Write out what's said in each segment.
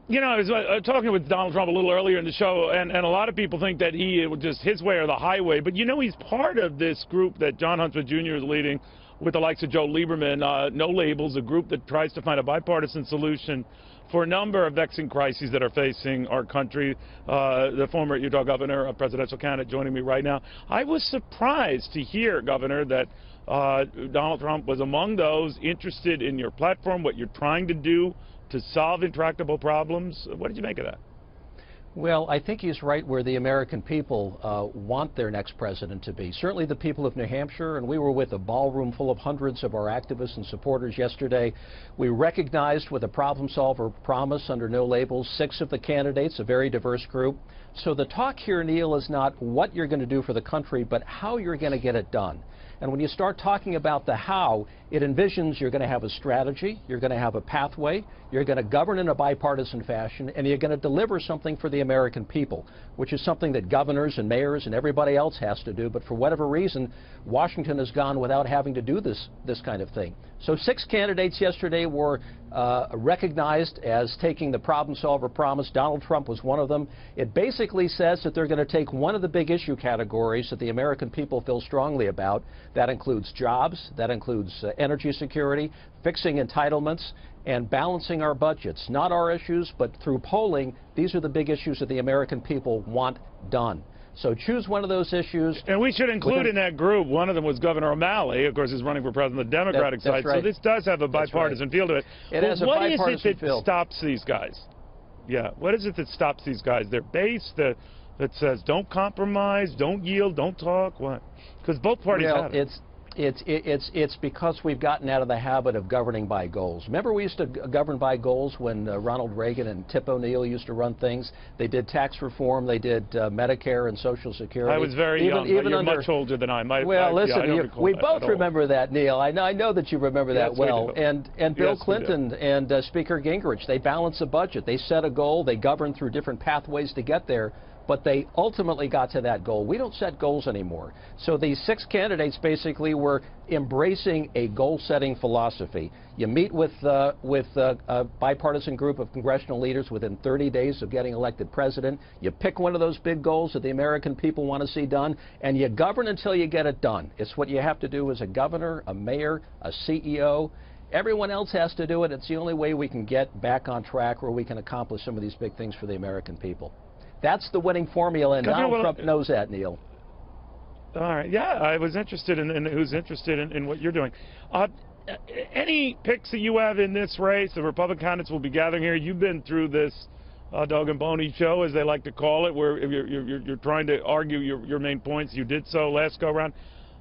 You know, I was talking with Donald Trump a little earlier in the show, and a lot of people think that he was just his way or the highway. But, you know, he's part of this group that Jon Huntsman Jr. is leading with the likes of Joe Lieberman, No Labels, a group that tries to find a bipartisan solution for a number of vexing crises that are facing our country. The former Utah governor, a presidential candidate, joining me right now. I was surprised to hear, Governor, that Donald Trump was among those interested in your platform, what you're trying to do to solve intractable problems. What did you make of that? Well, I think he's right where the American people want their next president to be. Certainly the people of New Hampshire, and we were with a ballroom full of hundreds of our activists and supporters yesterday. We recognized with a problem solver promise under No Labels, 6 of the candidates, a very diverse group. So the talk here, Neil, is not what you're going to do for the country, but how you're going to get it done. And when you start talking about the how, it envisions you're going to have a strategy, you're going to have a pathway, you're going to govern in a bipartisan fashion, and you're going to deliver something for the American people, which is something that governors and mayors and everybody else has to do. But for whatever reason, Washington has gone without having to do this kind of thing. So 6 candidates yesterday were recognized as taking the problem solver promise. Donald Trump was one of them. It basically says that they're going to take one of the big issue categories that the American people feel strongly about. That includes jobs, that includes energy security, fixing entitlements, and balancing our budgets. Not our issues, but through polling, these are the big issues that the American people want done. So choose one of those issues. And we should include in that group, one of them was Governor O'Malley. Of course, he's running for president on the Democratic side. Right. So this does have a bipartisan feel to it. It has a bipartisan feel. What is it that stops these guys? Yeah, what is it that stops these guys? Their base that says don't compromise, don't yield, don't talk? What? Because both parties have it. It's because we've gotten out of the habit of governing by goals. Remember, we used to govern by goals when Ronald Reagan and Tip O'Neill used to run things. They did tax reform, they did Medicare and Social Security. I was very young, but you're much older than I am. Listen, we both remember that, Neil. I know that you remember that well. And Bill Clinton and Speaker Gingrich, they balanced the budget. They set a goal. They governed through different pathways to get there. But they ultimately got to that goal. We don't set goals anymore. So these 6 candidates basically were embracing a goal-setting philosophy. You meet with a bipartisan group of congressional leaders within 30 days of getting elected president. You pick one of those big goals that the American people want to see done, and you govern until you get it done. It's what you have to do as a governor, a mayor, a CEO. Everyone else has to do it. It's the only way we can get back on track where we can accomplish some of these big things for the American people. That's the winning formula, and Donald Trump knows that, Neil. All right. Yeah, I was interested in who's interested in what you're doing. Any picks that you have in this race? The Republican candidates will be gathering here. You've been through this dog and pony show, as they like to call it, where you're trying to argue your main points. You did so last go-around.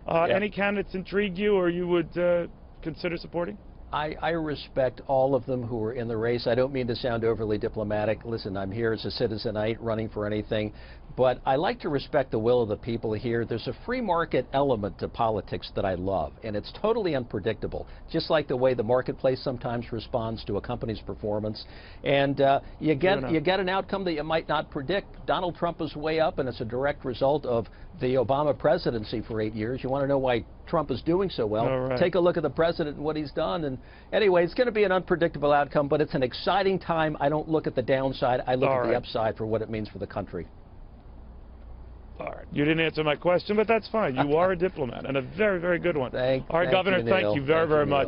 Any candidates intrigue you or you would consider supporting? I respect all of them who are in the race. I don't mean to sound overly diplomatic. Listen, I'm here as a citizen. I ain't running for anything. But I like to respect the will of the people here. There's a free market element to politics that I love, and it's totally unpredictable, just like the way the marketplace sometimes responds to a company's performance. And you get an outcome that you might not predict. Donald Trump is way up, and it's a direct result of the Obama presidency for 8 years. You want to know why Trump is doing so well? Right. Take a look at the president and what he's done. And anyway, it's going to be an unpredictable outcome, but it's an exciting time. I don't look at the downside. I look at the upside for what it means for the country. All right. You didn't answer my question, but that's fine. You are a diplomat, and a very, very good one. Thank All right, Governor, you, thank you very, very much.